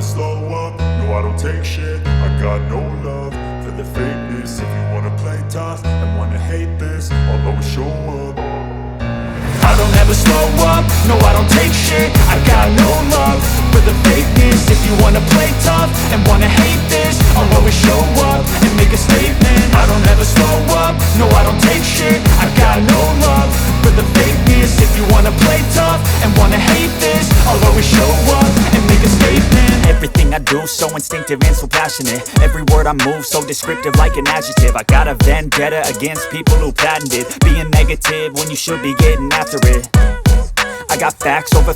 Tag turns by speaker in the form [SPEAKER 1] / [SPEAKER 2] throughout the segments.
[SPEAKER 1] slow up, no I don't take shit. I got no love for the fakeness. If you wanna play tough and wanna hate this, I'll always show up. I don't ever slow up, no I don't take shit. I got no love for the fakeness. If you wanna play tough and wanna hate this, I'll always show up and make a statement. I don't ever slow up, no I don't take shit. I got no love for the fakeness. If you wanna play tough and wanna hate this, I'll always show up and make a statement. Everything I do so instinctive and so passionate. Every word I move so descriptive like an adjective. I got a vendetta against people who patented being negative when you should be getting after it. I got facts over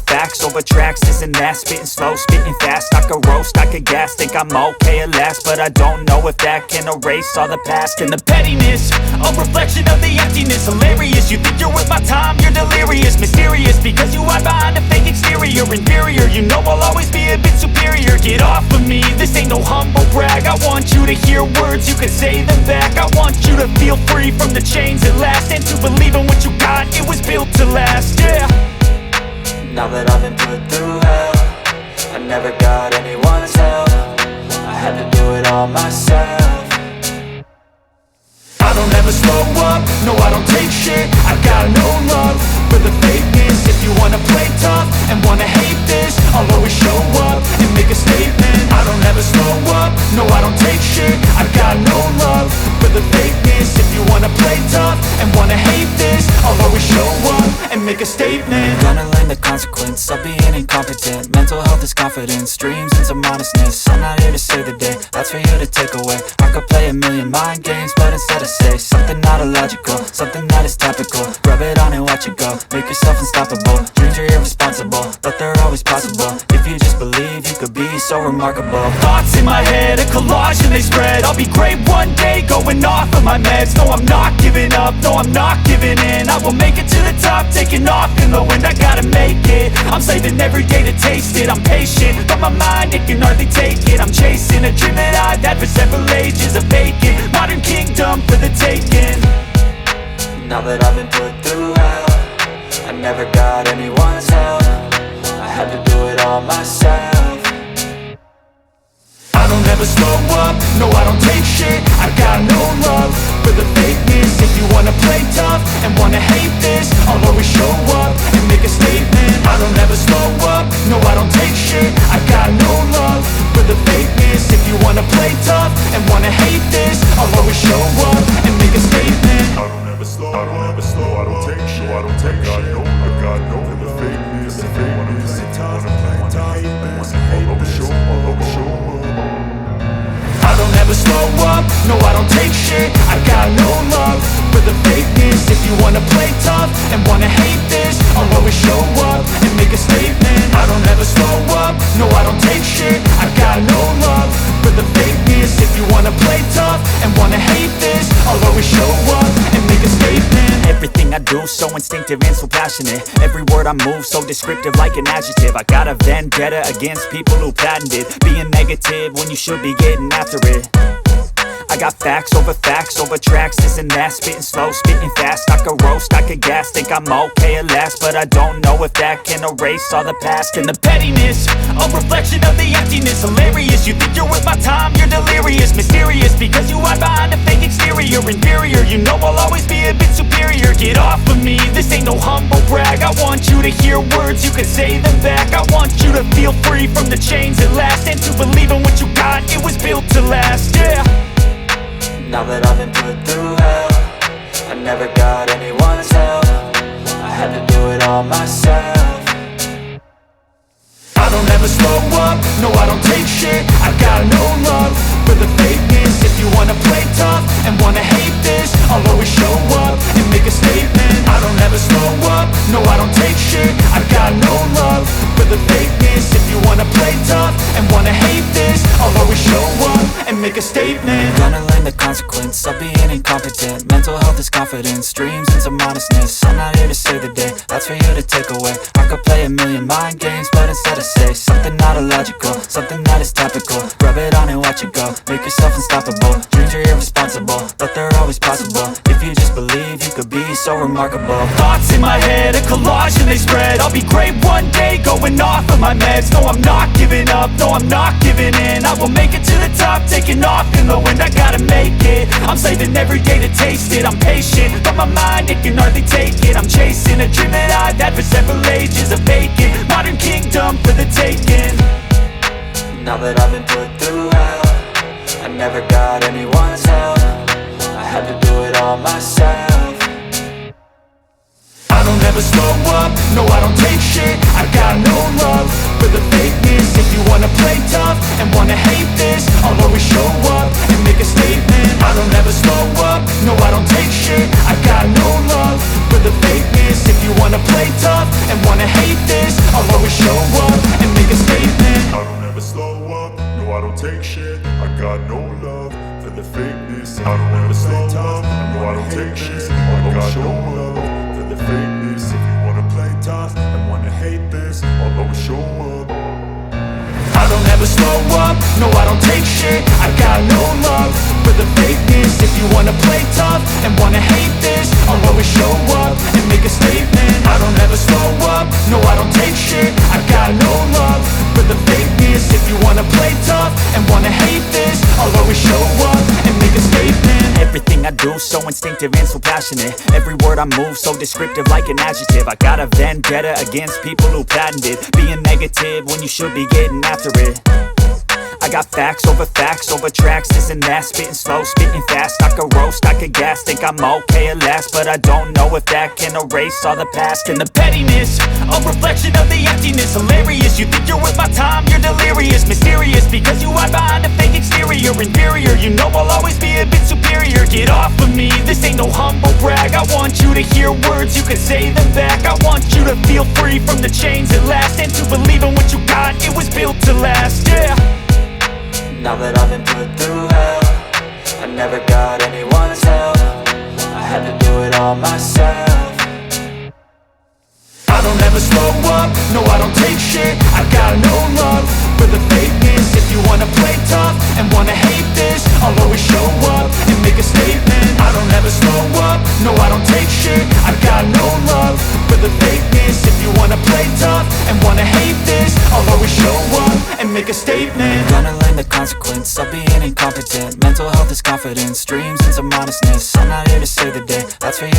[SPEAKER 1] tracks, this and that. Spitting slow, spitting fast. I could roast, I could gas. Think I'm okay at last, but I don't know if that can erase all the past. And the pettiness, a reflection of the emptiness. Hilarious, you think you're worth my time, you're delirious. Mysterious, because you hide behind a fake exterior. Inferior, you know I'll always be a bit superior. Get off of me, this ain't no humble brag. I want you to hear words, you can say them back. I want you to feel free from the chains at last, and to believe in what you got, it was built to last, yeah.
[SPEAKER 2] Now that I've been put through hell, I never got anyone's help. I had to do it all myself.
[SPEAKER 1] I don't ever slow up, no I don't take shit. I got no love for the fakeness. If you wanna play tough and wanna hate this, I'll always show up and make a statement. I don't ever slow up, no I don't take shit. I got no love for the fakeness. If you wanna play tough and wanna hate this, I'll always show up and make a statement.
[SPEAKER 2] Gonna learn the consequence of being incompetent. Mental health is confidence, dreams and some honestness. I'm not here to save the day, that's for you to take away. I could play a million mind games, but instead I say something not illogical, something that is topical. Rub it on and watch it go, make yourself unstoppable. Dreams are irresponsible, but they're always possible. If you just believe, you could be so remarkable.
[SPEAKER 1] Thoughts in my head, a collage and they spread. I'll be great one day, going off of my meds. No I'm not giving up, no I'm not giving in. I will make it to the top, taking off in the wind. I gotta make it, I'm saving every day to taste it. I'm patient, but my mind, it can hardly take it. I'm chasing a dream that I've had for several ages. A vacant, modern kingdom for the taking.
[SPEAKER 2] Now that I've been put through hell, I never got anyone's help. I had to do it all myself.
[SPEAKER 1] I don't ever slow up, no I don't take shit. I got no love for the fakeness. If you wanna play tough and wanna hate this, I'll always show up and make a statement. I don't ever slow up, no I don't take shit. I got no love for the fakeness. If you wanna play tough and wanna hate this, I'll always show up and make a statement. I don't ever slow, I don't ever slow, I don't take shit. I don't take shit. I got no for the fakeness. If you wanna play tough, wanna hate this, I'll always show up, I'll always show up. I don't ever slow up, no I don't take shit. I got no love for the fakeness. If you wanna play tough and wanna hate this, I'll always show up and make a statement. I don't ever slow up, no I don't take shit. I got no love for the fakeness. If you wanna play tough and wanna hate this, I'll always show up and make a statement. Everything I do so instinctive and so passionate. Every word I move so descriptive like an adjective. I got a vendetta against people who patented being negative when you should be getting after it. I got facts over tracks, this and that. Spitting slow, spitting fast. I could roast, I could gas. Think I'm okay at last, but I don't know if that can erase all the past. And the pettiness, a reflection of the emptiness. Hilarious, you think you're worth my time, you're delirious. Mysterious, because you hide behind a fake exterior. Inferior, you know I'll always be a bit superior. Get off of me, this ain't no humble brag. I want you to hear words, you can say them back. I want you to feel free from the chains at last, and to believe in what you got, it was built to last, yeah.
[SPEAKER 2] Now that I've been put through hell, I never got anyone's help. I had to do it all myself.
[SPEAKER 1] I don't ever slow up, no I don't take shit. I got no love for the fakeness. If you wanna play tough and wanna hate this, I'll always show up and make a statement. I don't ever slow up, no I don't take shit. I got no love for the fakeness. If you wanna play tough and wanna hate this, I'll always show up and make make a statement.
[SPEAKER 2] Gonna learn the consequence of being incompetent. Mental health is confidence, dreams into modestness. I'm not here to save the day, that's for you to take away. I could play a million mind games, but instead I say something not illogical, something that is topical. Rub it on and watch it go, make yourself unstoppable. Dreams are irresponsible, but they're always possible. If you just believe, you could be so remarkable.
[SPEAKER 1] Thoughts in my head, a collage and they spread. I'll be great one day, going off of my meds. No, I'm not giving up, no, I'm not giving in. I will make it to the top, taking off in the wind. I gotta make it, I'm saving every day to taste it. I'm patient, but my mind, it can hardly take it. I'm chasing a dream that I've had for several ages. A vacant, modern kingdom for the taking.
[SPEAKER 2] Now that I've been put through hell, I never got anyone's help. I had to do it all myself.
[SPEAKER 1] I don't ever slow up, no I don't take shit. I got no love for the fakeness. If you wanna play tough and wanna hate this, I'll always show up and make a statement. I don't ever slow up, no I don't take shit. I got no love for the fakeness. If you wanna play tough and wanna hate this, I'll always show up and make a statement.
[SPEAKER 3] I don't ever slow up, no I don't take shit. I got no love for the fakeness. I don't ever slow up, no I don't take shit. I got no love for the fakeness. If you wanna play tough and wanna hate this, I'll always show up.
[SPEAKER 1] I don't ever slow up, no I don't take shit. I got no love for the fakeness. If you wanna play tough and wanna hate this, I'll always show up and make a statement. I don't ever slow up, no I don't take shit. I got no love for the fakeness. If you wanna play tough and wanna hate this, I'll always show up and make a statement.
[SPEAKER 2] Everything I do so instinctive and so passionate. Every word I move so descriptive like an adjective. I got a vendetta against people who patented being negative when you should be getting after it. I got facts over tracks, this and that. Spitting slow, spitting fast, I could roast, I could gas. Think I'm okay at last, but I don't know if that can erase all the past.
[SPEAKER 1] And the pettiness, a reflection of the emptiness. Hilarious, you think you're worth my time, you're delirious. Mysterious, because you hide behind a fake exterior. Inferior, you know I'll always be a bit superior. Get off of me, this ain't no humble brag. I want you to hear words, you can say them back. I want you to feel free from the chains at last, and to believe in what you got, it was built to last, yeah.
[SPEAKER 2] Now that I've been put through hell, I never got anyone's help. I had to do it all myself.
[SPEAKER 1] I don't ever slow up, no I don't take shit. I got no love for the fakeness. If you wanna play tough and wanna hate this, I'll always show up and make a statement. I don't ever slow up, no I don't take shit. I got no love for the fakeness. If you wanna play tough and wanna hate this, I'll always show up and make a statement.
[SPEAKER 2] Gonna learn the consequence of being incompetent. Mental health is confidence, dreams into modestness. I'm not here to save the day, that's for you